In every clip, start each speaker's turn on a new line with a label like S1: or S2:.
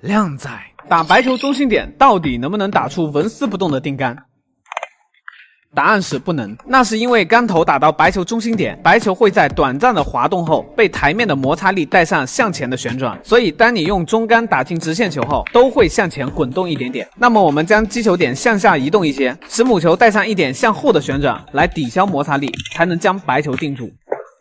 S1: 靓仔，
S2: 打白球中心点到底能不能打出纹丝不动的定杆？答案是不能，那是因为杆头打到白球中心点，白球会在短暂的滑动后被台面的摩擦力带上向前的旋转，所以当你用中杆打进直线球后，都会向前滚动一点点。那么我们将击球点向下移动一些，使母球带上一点向后的旋转，来抵消摩擦力，才能将白球定住。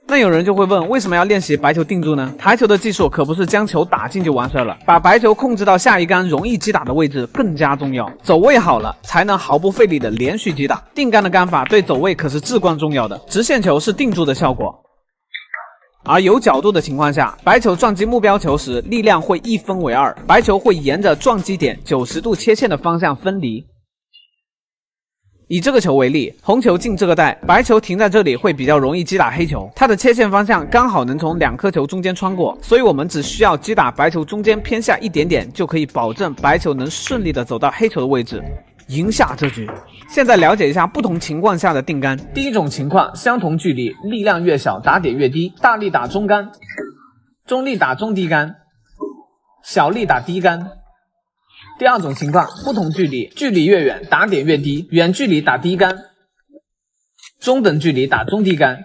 S2: 那有人就会问，为什么要练习白球定住呢？台球的技术可不是将球打进就完事了，把白球控制到下一杆容易击打的位置更加重要。走位好了，才能毫不费力的连续击打。定杆的杆法对走位可是至关重要的，直线球是定住的效果。而有角度的情况下，白球撞击目标球时，力量会一分为二，白球会沿着撞击点90度切线的方向分离。以这个球为例，红球进这个袋，白球停在这里会比较容易击打黑球，它的切线方向刚好能从两颗球中间穿过，所以我们只需要击打白球中间偏下一点点，就可以保证白球能顺利的走到黑球的位置，赢下这局。现在了解一下不同情况下的定杆。第一种情况，相同距离，力量越小，打点越低，大力打中杆，中力打中低杆，小力打低杆。第二种情况，不同距离，距离越远，打点越低，远距离打低杆，中等距离打中低杆，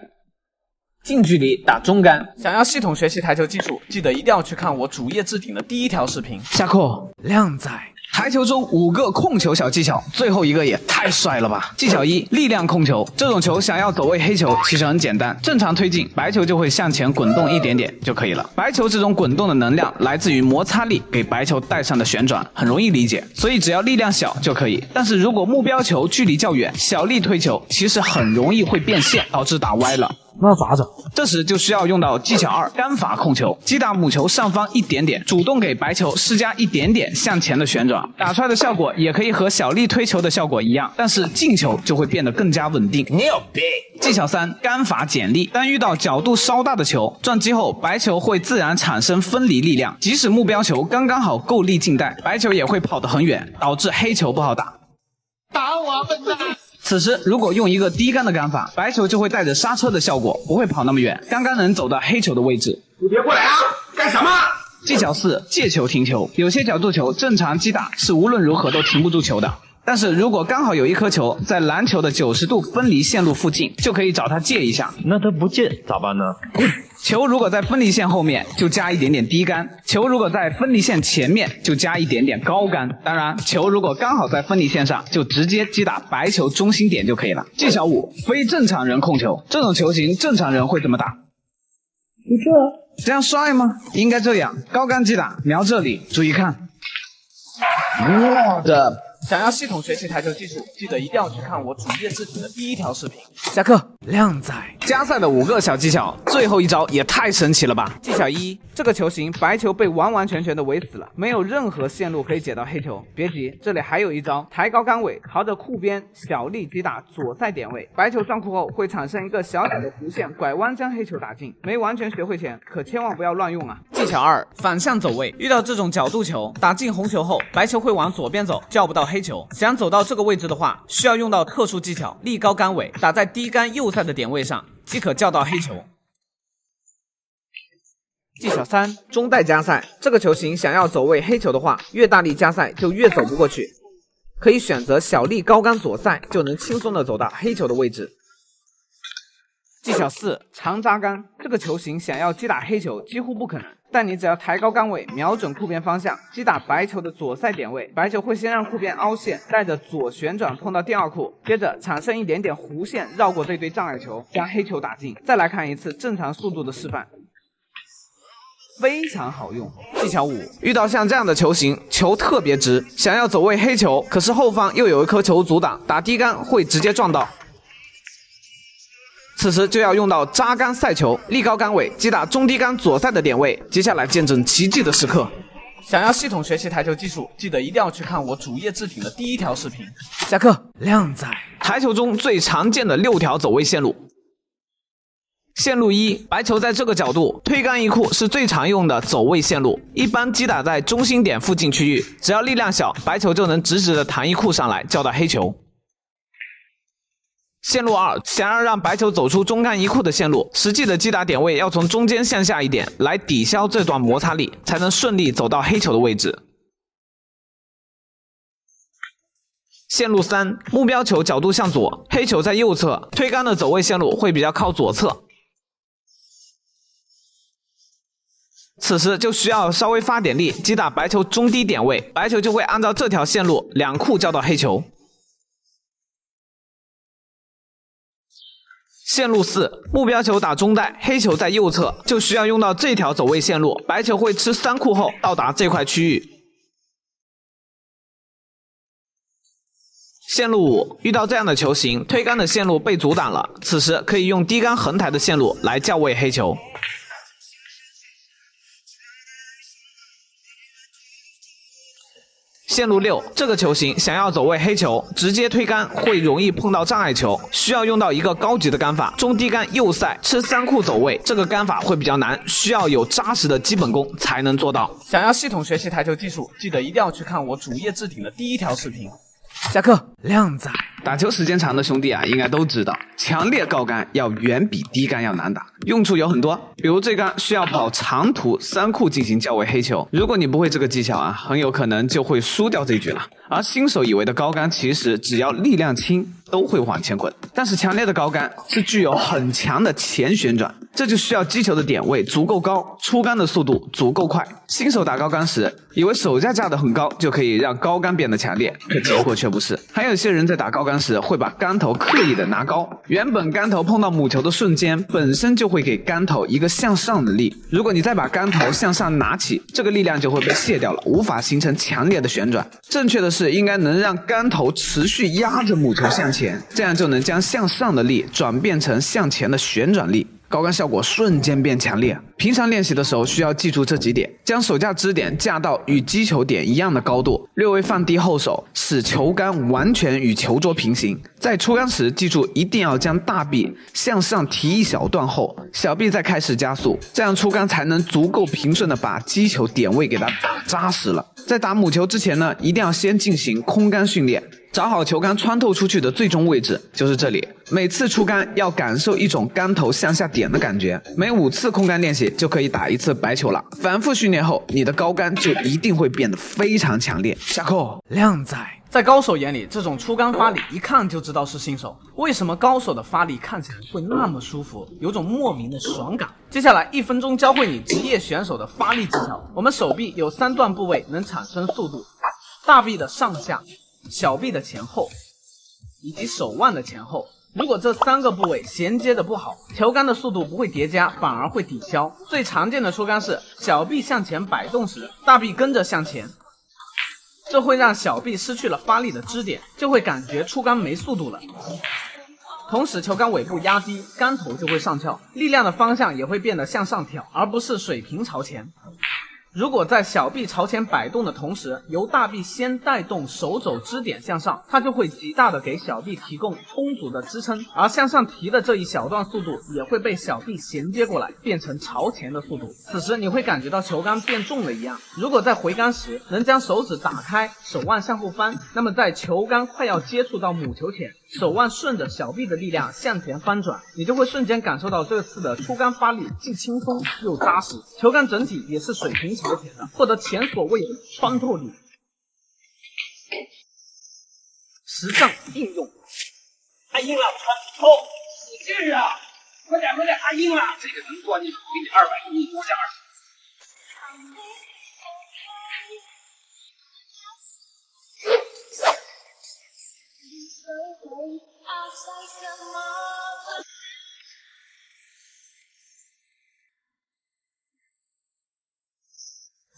S2: 近距离打中杆。想要系统学习台球技术，记得一定要去看我主页置顶的第一条视频。下课，
S1: 靓仔。
S3: 台球中5个控球小技巧，最后一个也太帅了吧！技巧1：力量控球。这种球想要走位黑球，其实很简单，正常推进，白球就会向前滚动一点点就可以了。白球这种滚动的能量来自于摩擦力给白球带上的旋转，很容易理解，所以只要力量小就可以。但是如果目标球距离较远，小力推球，其实很容易会变线，导致打歪了。
S1: 那咋整？
S3: 这时就需要用到技巧2：杆法控球。击打母球上方一点点，主动给白球施加一点点向前的旋转，打出来的效果也可以和小力推球的效果一样，但是进球就会变得更加稳定。
S1: 牛逼！
S3: 技巧3：杆法减力。当遇到角度稍大的球，撞击后白球会自然产生分离力量，即使目标球刚刚好够力进袋，白球也会跑得很远，导致黑球不好打。
S1: 打我笨蛋！
S3: 此时如果用一个低杆的杆法，白球就会带着刹车的效果，不会跑那么远，刚刚能走到黑球的位置。
S1: 你别过来啊！干什么？
S3: 技巧4：借球停球。有些角度球正常击打是无论如何都停不住球的，但是如果刚好有一颗球在篮球的90度分离线路附近，就可以找他借一下。
S4: 那他不借咋办呢？
S3: 球如果在分离线后面，就加一点点低杆；球如果在分离线前面，就加一点点高杆。当然，球如果刚好在分离线上，就直接击打白球中心点就可以了。技巧5：非正常人控球。这种球型正常人会怎么打？这样帅吗？应该这样，高杆击打，瞄这里，注意看。
S1: 我的！
S2: 想要系统学习台球技术，记得一定要去看我主页置顶的第一条视频。
S1: 下课，靓仔。
S2: 加赛的5个小技巧，最后一招也太神奇了吧！技巧1：这个球型白球被完完全全的围死了，没有任何线路可以解到黑球。别急，这里还有一招，抬高杆尾，朝着库边小力击打左塞点位，白球撞库后会产生一个小小的弧线，拐弯将黑球打进。没完全学会前，可千万不要乱用啊！技巧2：反向走位。遇到这种角度球，打进红球后，白球会往左边走，叫不到黑球。想走到这个位置的话，需要用到特殊技巧，立高杆尾，打在低杆右塞的点位上，即可叫到黑球。技巧3：中带加塞。这个球型想要走位黑球的话，越大力加塞就越走不过去，可以选择小力高杆左塞，就能轻松的走到黑球的位置。技巧4：长扎杆。这个球型想要击打黑球几乎不可能，但你只要抬高杆尾，瞄准库边方向，击打白球的左塞点位，白球会先让库边凹陷，带着左旋转碰到第2库，接着产生一点点弧线，绕过这堆障碍球，将黑球打进。再来看一次正常速度的示范，非常好用。技巧5：遇到像这样的球型，球特别直，想要走位黑球，可是后方又有一颗球阻挡，打低杆会直接撞到。此时就要用到扎杆塞球，立高杆尾，击打中低杆左塞的点位。接下来见证奇迹的时刻。想要系统学习台球技术，记得一定要去看我主页置顶的第一条视频。下课，
S1: 靓仔。
S3: 台球中最常见的6条走位线路。线路1：白球在这个角度，推杆一库是最常用的走位线路，一般击打在中心点附近区域，只要力量小，白球就能直直的弹一库上来，叫到黑球。线路2：想要让白球走出中杆一库的线路，实际的击打点位要从中间向下一点，来抵消这段摩擦力，才能顺利走到黑球的位置。线路3，目标球角度向左，黑球在右侧，推杆的走位线路会比较靠左侧。此时就需要稍微发点力，击打白球中低点位，白球就会按照这条线路两库交到黑球。线路4，目标球打中袋，黑球在右侧，就需要用到这条走位线路，白球会吃3库后到达这块区域。线路5，遇到这样的球形，推杆的线路被阻挡了，此时可以用低杆横抬的线路来校位黑球。线路6，这个球形想要走位黑球，直接推杆会容易碰到障碍球，需要用到一个高级的杆法，中低杆右塞吃3库走位，这个杆法会比较难，需要有扎实的基本功才能做到。
S2: 想要系统学习台球技术，记得一定要去看我主页置顶的第1条视频。
S1: 下课，靓仔。
S3: 打球时间长的兄弟啊，应该都知道，强烈高杆要远比低杆要难打，用处有很多。比如这杆需要跑长途3库进行校位黑球，如果你不会这个技巧啊，很有可能就会输掉这局了。而新手以为的高杆，其实只要力量轻都会往前滚，但是强烈的高杆是具有很强的前旋转，这就需要击球的点位足够高，出杆的速度足够快。新手打高杆时，以为手架架得很高就可以让高杆变得强烈，可结果却不是。还有些人在打高杆时会把杆头刻意的拿高，原本杆头碰到母球的瞬间，本身就会给杆头一个向上的力，如果你再把杆头向上拿起，这个力量就会被卸掉了，无法形成强烈的旋转。正确的是应该能让杆头持续压着母球向前，这样就能将向上的力转变成向前的旋转力，高杆效果瞬间变强烈。平常练习的时候需要记住这几点，将手架支点架到与击球点一样的高度，略微放低后手，使球杆完全与球桌平行。在出杆时记住一定要将大臂向上提一小段后，小臂再开始加速，这样出杆才能足够平顺的把击球点位给它打扎实了。在打母球之前呢，一定要先进行空杆训练，找好球杆穿透出去的最终位置，就是这里。每次出杆要感受一种杆头向下点的感觉，每5次空杆练习就可以打1次白球了。反复训练后，你的高杆就一定会变得非常强烈。下课，
S1: 靓仔。
S2: 在高手眼里，这种出杆发力一看就知道是新手。为什么高手的发力看起来会那么舒服，有种莫名的爽感？接下来1分钟教会你职业选手的发力技巧。我们手臂有3段部位能产生速度：大臂的上下、小臂的前后以及手腕的前后。如果这3个部位衔接的不好，球杆的速度不会叠加，反而会抵消。最常见的出杆是小臂向前摆动时，大臂跟着向前，这会让小臂失去了发力的支点，就会感觉出杆没速度了。同时球杆尾部压低，杆头就会上翘，力量的方向也会变得向上挑，而不是水平朝前。如果在小臂朝前摆动的同时，由大臂先带动手肘支点向上，它就会极大的给小臂提供充足的支撑，而向上提的这一小段速度也会被小臂衔接过来，变成朝前的速度。此时你会感觉到球杆变重了一样。如果在回杆时能将手指打开，手腕向后翻，那么在球杆快要接触到母球前，手腕顺着小臂的力量向前翻转，你就会瞬间感受到这次的出杆发力既轻松又扎实，球杆整体也是水平朝前的，获得前所未有的穿透力。实战应用，
S4: 太硬了，穿透，使劲啊！快点，太硬了，这个能钻进去，给你200，你多加20。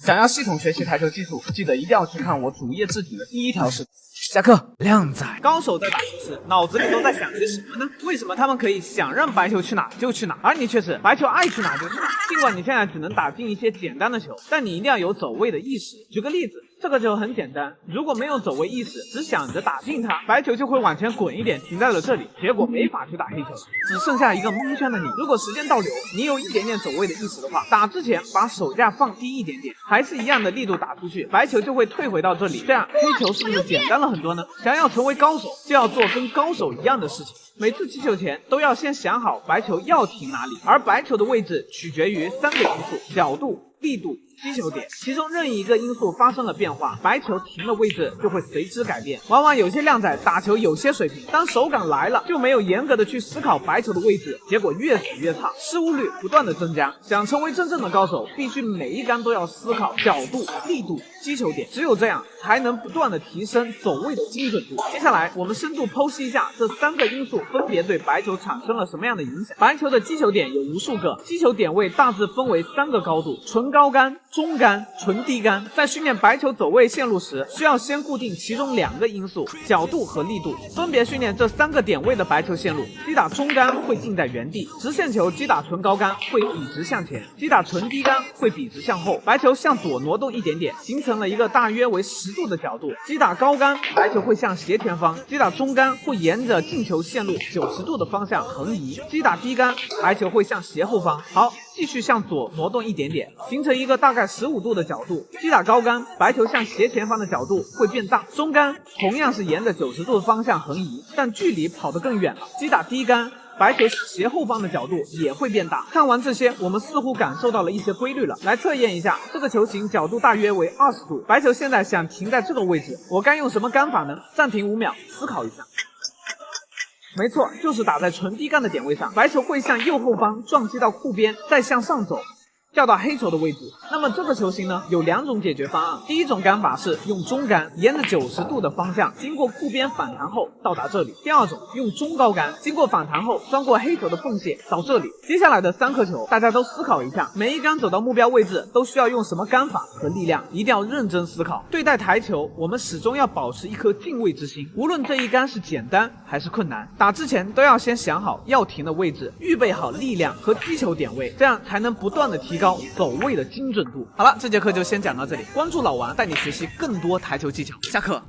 S2: 想要系统学习台球技术，记得一定要去看我主页置顶的第1条视频。
S1: 下课，靓仔。
S2: 高手在打球时，脑子里都在想些什么呢？为什么他们可以想让白球去哪就去哪，而你却是白球爱去哪就去哪？尽管你现在只能打进一些简单的球，但你一定要有走位的意识。举个例子，这个球很简单，如果没有走位意识，只想着打进它，白球就会往前滚一点，停在了这里，结果没法去打黑球，只剩下一个蒙圈的你。如果时间倒流，你有一点点走位的意识的话，打之前把手架放低一点点，还是一样的力度打出去，白球就会退回到这里，这样黑球是不是简单了很多呢？想要成为高手，就要做跟高手一样的事情。每次击球前都要先想好白球要停哪里，而白球的位置取决于3个因素：角度、力度、击球点，其中任意一个因素发生了变化，白球停的位置就会随之改变。往往有些靓仔打球有些水平，当手感来了就没有严格的去思考白球的位置，结果越使越差，失误率不断的增加。想成为真正的高手，必须每一杆都要思考角度、力度、击球点，只有这样才能不断的提升走位的精准度。接下来我们深度剖析一下这3个因素分别对白球产生了什么样的影响。白球的击球点有无数个，击球点位大致分为3个高度：纯高杆、中杆、纯低杆。在训练白球走位线路时，需要先固定其中2个因素，角度和力度，分别训练这3个点位的白球线路。击打中杆会定在原地，直线球击打纯高杆会笔直向前，击打纯低杆会笔直向后，白球向左挪动一点点，形成了一个大约为10度的角度。击打高杆，白球会向斜前方；击打中杆会沿着进球线路90度的方向横移；击打低杆，白球会向斜后方。好，继续向左挪动一点点，形成一个大概15度的角度。击打高杆，白球向斜前方的角度会变大；中杆同样是沿着90度的方向横移，但距离跑得更远了。击打低杆，白球斜后方的角度也会变大。看完这些，我们似乎感受到了一些规律了。来测验一下，这个球形角度大约为20度，白球现在想停在这个位置，我该用什么杆法呢？暂停5秒，思考一下。没错，就是打在纯低杆的点位上，白球会向右后方撞击到库边，再向上走，掉到黑球的位置。那么这个球形呢，有2种解决方案。第一种杆法是用中杆沿着90度的方向，经过库边反弹后到达这里。第二种用中高杆，经过反弹后钻过黑球的缝隙到这里。接下来的3颗球，大家都思考一下，每一杆走到目标位置都需要用什么杆法和力量，一定要认真思考。对待台球，我们始终要保持一颗敬畏之心，无论这一杆是简单还是困难，打之前都要先想好要停的位置，预备好力量和击球点位，这样才能不断的提高走位的精准度。好了，这节课就先讲到这里，关注老王带你学习更多台球技巧，下课。